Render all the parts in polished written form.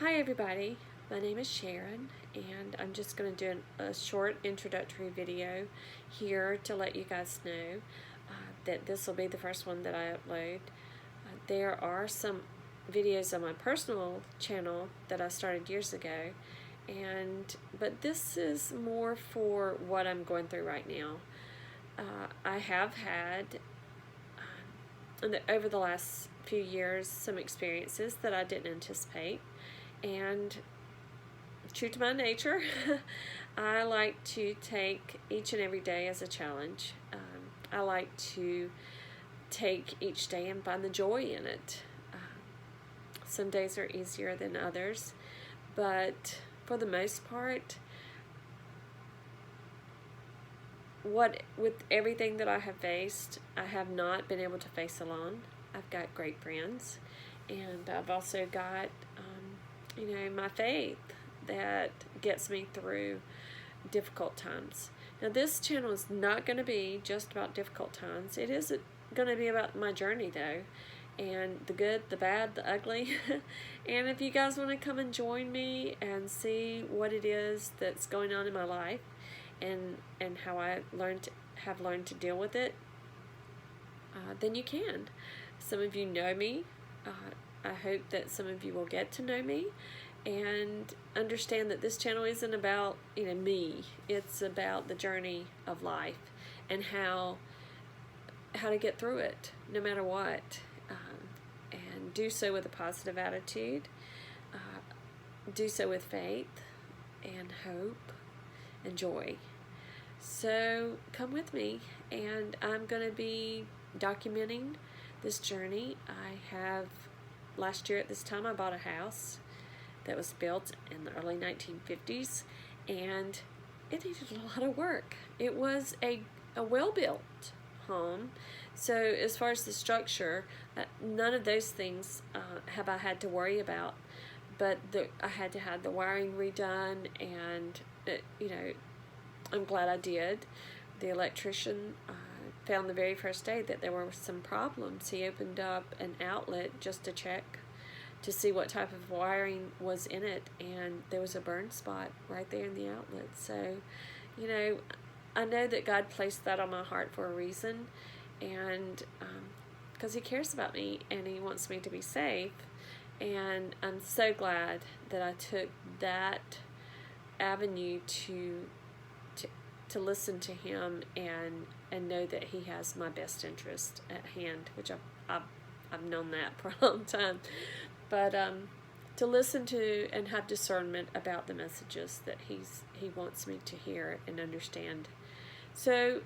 Hi everybody, my name is Sharon and I'm just going to do a short introductory video here to let you guys know that this will be the first one that I upload. There are some videos on my personal channel that I started years ago, but this is more for what I'm going through right now. I have had over the last few years some experiences that I didn't anticipate, and true to my nature, I like to take each and every day as a challenge. I like to take each day and find the joy in it. Some days are easier than others, but for the most part, with everything that I have faced, I have not been able to face alone. I've got great friends, and I've also got my faith that gets me through difficult times. Now, this channel is not going to be just about difficult times. It is going to be about my journey, though, and the good, the bad, the ugly. And if you guys want to come and join me and see what it is that's going on in my life and how I have learned to deal with it, then you can. Some of you know me. I hope that some of you will get to know me and understand that this channel isn't about me. It's about the journey of life and how to get through it no matter what, and do so with a positive attitude, do so with faith and hope and joy. So come with me, and I'm going to be documenting this journey. Last year at this time, I bought a house that was built in the early 1950s, and it needed a lot of work. It was a well-built home, so as far as the structure, none of those things have I had to worry about, but I had to have the wiring redone, and I'm glad I did. The electrician found the very first day that there were some problems. He opened up an outlet just to check to see what type of wiring was in it, and there was a burn spot right there in the outlet. So, I know that God placed that on my heart for a reason, and because He cares about me and He wants me to be safe. And I'm so glad that I took that avenue to listen to Him and know that He has my best interest at hand, which I've known that for a long time. But to listen to and have discernment about the messages that He wants me to hear and understand. So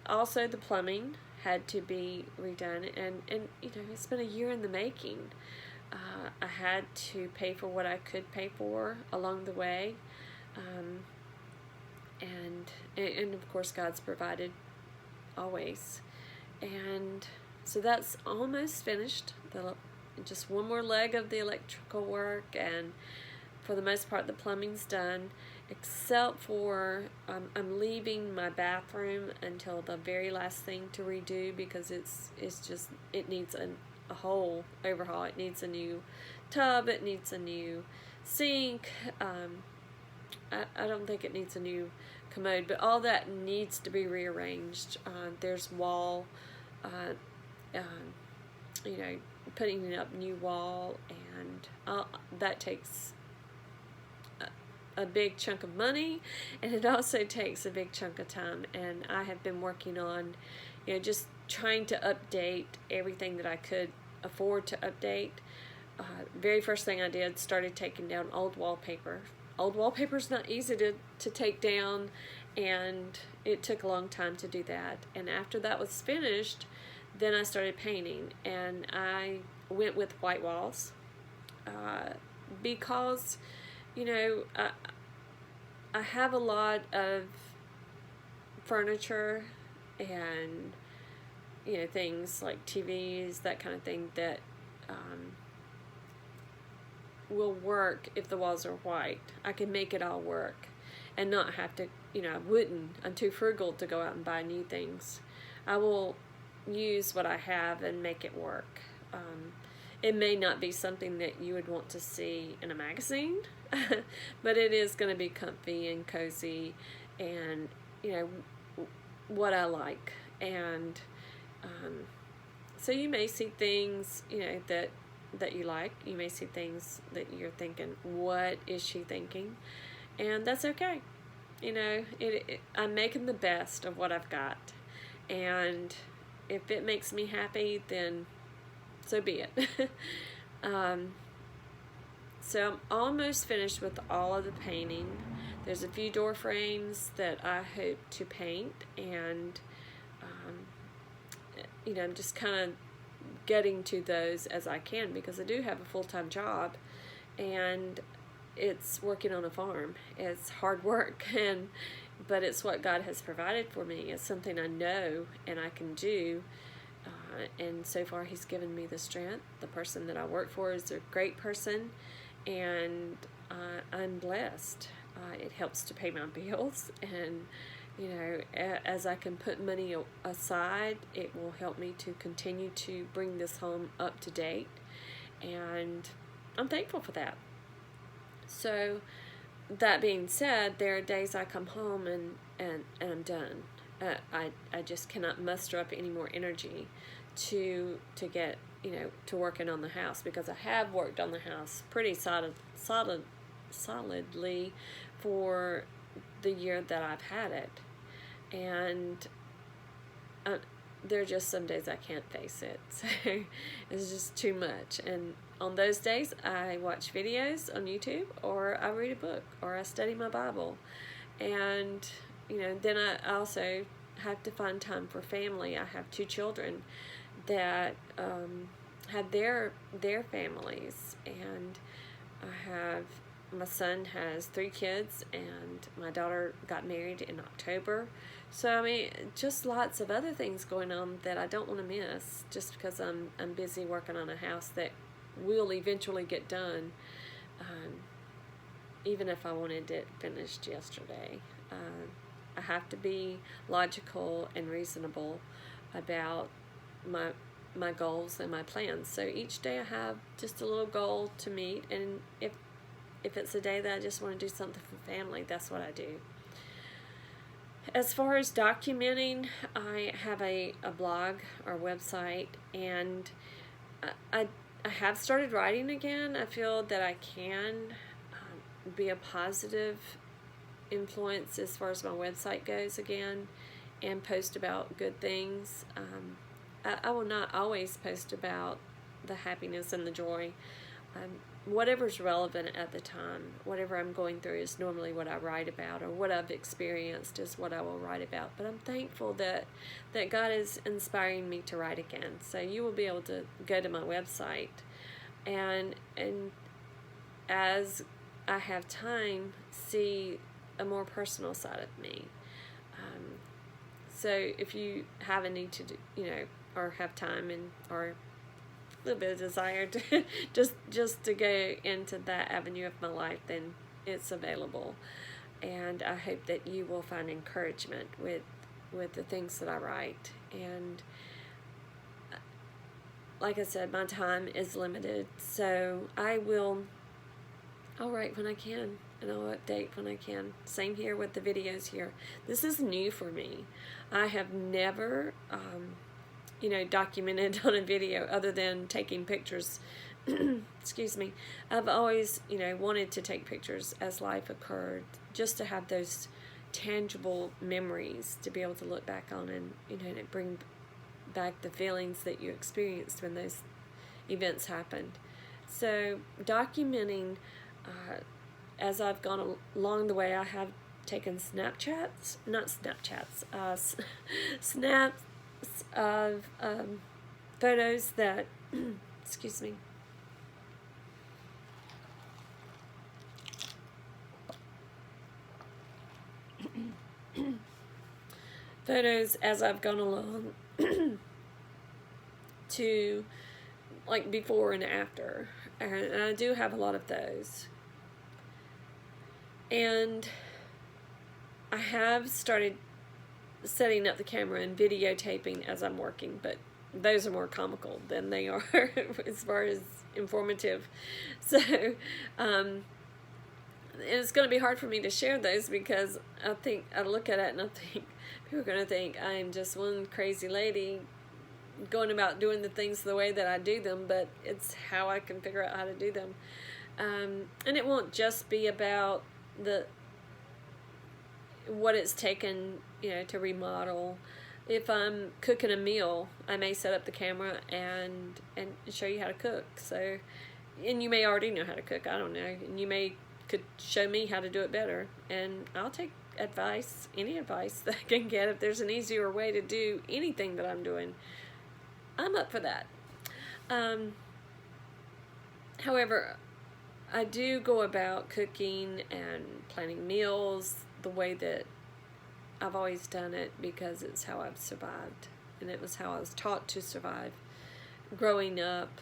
also the plumbing had to be redone, and it's been a year in the making. I had to pay for what I could pay for along the way. And of course God's provided always, and so that's almost finished. Just one more leg of the electrical work, and for the most part the plumbing's done, except for I'm leaving my bathroom until the very last thing to redo, because it needs a whole overhaul. It needs a new tub, it needs a new sink. I don't think it needs a new commode, but all that needs to be rearranged. There's wall, putting up new wall, and that takes a big chunk of money, and it also takes a big chunk of time. And I have been working on, just trying to update everything that I could afford to update. Very first thing I did, started taking down old wallpaper. Old wallpaper is not easy to take down, and it took a long time to do that. And after that was finished, then I started painting, and I went with white walls because, I have a lot of furniture and, things like TVs, that kind of thing, that will work if the walls are white. I can make it all work and not have to, I'm too frugal to go out and buy new things. I will use what I have and make it work. It may not be something that you would want to see in a magazine, but it is going to be comfy and cozy, and what I like. And so you may see things that you like. You may see things that you're thinking, what is she thinking? And that's okay. I'm making the best of what I've got, and if it makes me happy, then so be it. So I'm almost finished with all of the painting. There's a few door frames that I hope to paint, and I'm just kind of getting to those as I can, because I do have a full-time job, and it's working on a farm. It's hard work, but it's what God has provided for me. It's something I know and I can do, and so far He's given me the strength. The person that I work for is a great person, and I'm blessed. It helps to pay my bills, and as I can put money aside, it will help me to continue to bring this home up to date, and I'm thankful for that. So that being said, there are days I come home and I'm done. I just cannot muster up any more energy to get to working on the house, because I have worked on the house pretty solidly for the year that I've had it, and there are just some days I can't face it. So it's just too much, and on those days I watch videos on YouTube, or I read a book, or I study my Bible, and then I also have to find time for family. I have 2 children that have their families, and my son has 3 kids, and my daughter got married in October. So just lots of other things going on that I don't want to miss, just because I'm busy working on a house that will eventually get done, even if I wanted it finished yesterday. I have to be logical and reasonable about my goals and my plans. So each day I have just a little goal to meet, and if it's a day that I just want to do something for family, that's what I do. As far as documenting, I have a blog or website, and I have started writing again. I feel that I can be a positive influence as far as my website goes again, and post about good things. I will not always post about the happiness and the joy. Whatever's relevant at the time, whatever I'm going through is normally what I write about, or what I've experienced is what I will write about. But I'm thankful that God is inspiring me to write again. So you will be able to go to my website, and as I have time, see a more personal side of me. So if you have a need to do, or have time or a little bit of desire to just to go into that avenue of my life, then it's available. And I hope that you will find encouragement with the things that I write. And like I said, my time is limited, so I'll write when I can, and I'll update when I can. Same here with the videos here. This is new for me. I have never documented on a video other than taking pictures. Excuse me. I've always wanted to take pictures as life occurred, just to have those tangible memories to be able to look back on, and to bring back the feelings that you experienced when those events happened. So documenting, as I've gone along the way, I have taken snaps of photos that, excuse me, photos as I've gone along to like before and after, and I do have a lot of those. And I have started setting up the camera and videotaping as I'm working, but those are more comical than they are as far as informative. So, it's going to be hard for me to share those because I think I look at it and I think people are going to think I'm just one crazy lady going about doing the things the way that I do them, but it's how I can figure out how to do them. And it won't just be about what it's taken, to remodel. If I'm cooking a meal, I may set up the camera and show you how to cook. So, and you may already know how to cook. I don't know, and you could show me how to do it better, and I'll take advice, any advice that I can get. If there's an easier way to do anything that I'm doing, I'm up for that. However, I do go about cooking and planning meals the way that I've always done it because it's how I've survived, and it was how I was taught to survive growing up.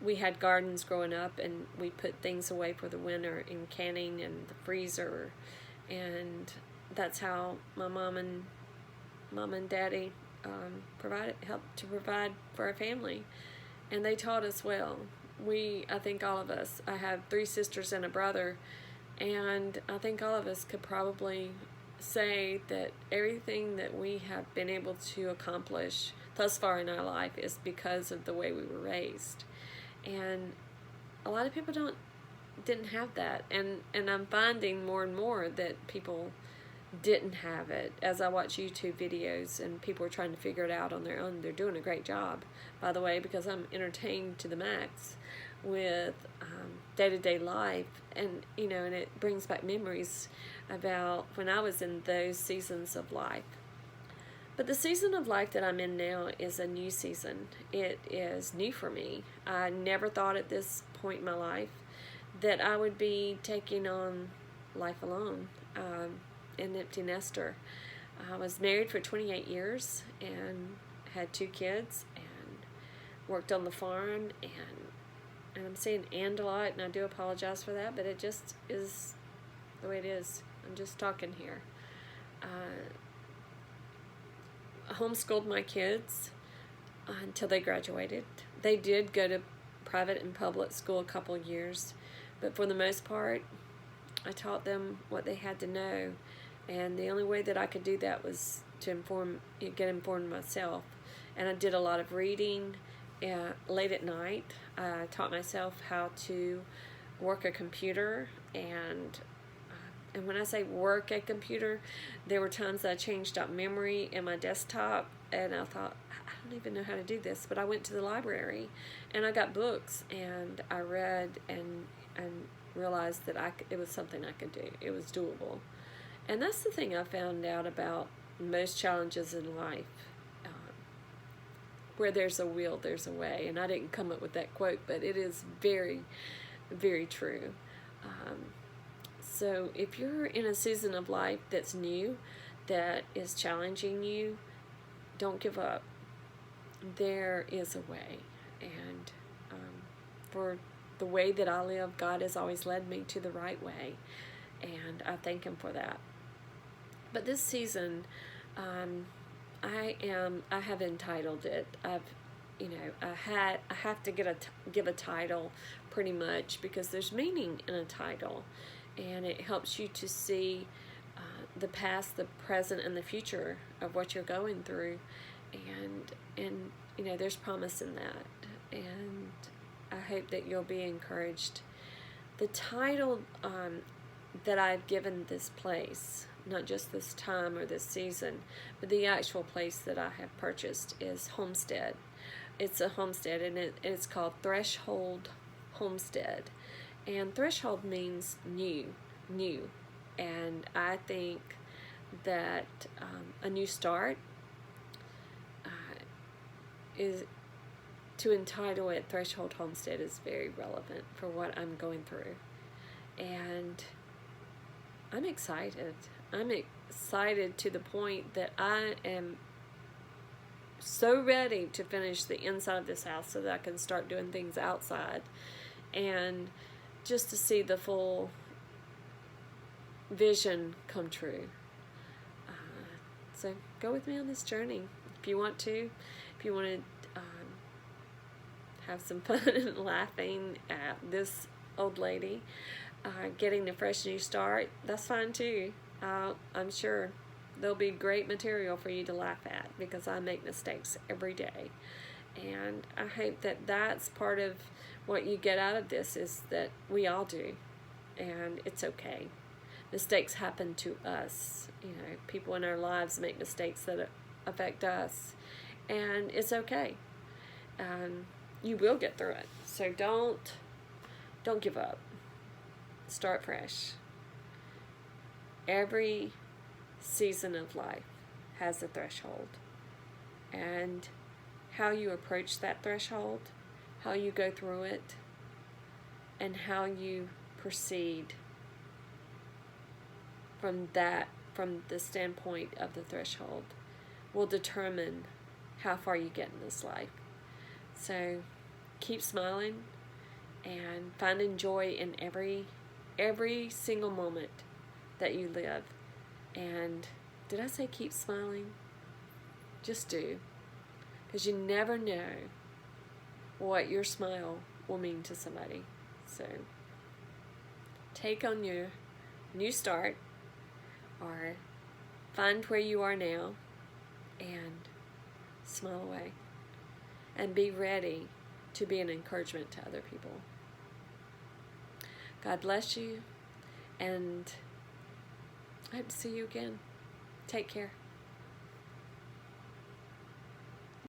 We had gardens growing up, and we put things away for the winter in canning and the freezer, and that's how my mom and daddy helped to provide for our family, and they taught us well. I think all of us, I have 3 sisters and a brother, and I think all of us could probably say that everything that we have been able to accomplish thus far in our life is because of the way we were raised. And a lot of people didn't have that, and I'm finding more and more that people didn't have it. As I watch YouTube videos and people are trying to figure it out on their own, they're doing a great job, by the way, because I'm entertained to the max with day-to-day life, and and it brings back memories about when I was in those seasons of life. But the season of life that I'm in now is a new season. It is new for me. I never thought at this point in my life that I would be taking on life alone, an empty nester. I was married for 28 years and had 2 kids and worked on the farm, and I'm saying "and" a lot, and I do apologize for that, but it just is the way it is. I'm just talking here. I homeschooled my kids until they graduated. They did go to private and public school a couple of years, but for the most part, I taught them what they had to know, and the only way that I could do that was to get informed myself. And I did a lot of reading. Late at night, I taught myself how to work a computer, and when I say work a computer, there were times that I changed out memory in my desktop, and I thought, I don't even know how to do this, but I went to the library, and I got books, and I read, and realized that it was something I could do. It was doable. And that's the thing I found out about most challenges in life. Where there's a will, there's a way. And I didn't come up with that quote, but it is very, very true. So if you're in a season of life that's new, that is challenging you, don't give up. There is a way. And for the way that I live, God has always led me to the right way. And I thank Him for that. But this season, I have entitled it. I have to give a title pretty much, because there's meaning in a title, and it helps you to see the past, the present, and the future of what you're going through, and there's promise in that, and I hope that you'll be encouraged. The title that I've given this place, not just this time or this season, but the actual place that I have purchased, is Homestead. It's a homestead, and it's called Threshold Homestead. And threshold means new. And I think that a new start is to entitle it Threshold Homestead is very relevant for what I'm going through. And I'm excited. I'm excited to the point that I am so ready to finish the inside of this house so that I can start doing things outside, and just to see the full vision come true. So go with me on this journey if you want to. If you want to have some fun and laughing at this old lady getting a fresh new start, that's fine too. I'm sure there'll be great material for you to laugh at, because I make mistakes every day. And I hope that that's part of what you get out of this, is that we all do, and it's okay. Mistakes happen to us. You know, people in our lives make mistakes that affect us, and it's okay. You will get through it. So don't give up. Start fresh. Every season of life has a threshold, and how you approach that threshold, how you go through it, and how you proceed from the standpoint of the threshold will determine how far you get in this life. So keep smiling and finding joy in every single moment that you live. And did I say keep smiling? Just do. Because you never know what your smile will mean to somebody. So take on your new start, or find where you are now and smile away. And be ready to be an encouragement to other people. God bless you, and I hope to see you again. Take care.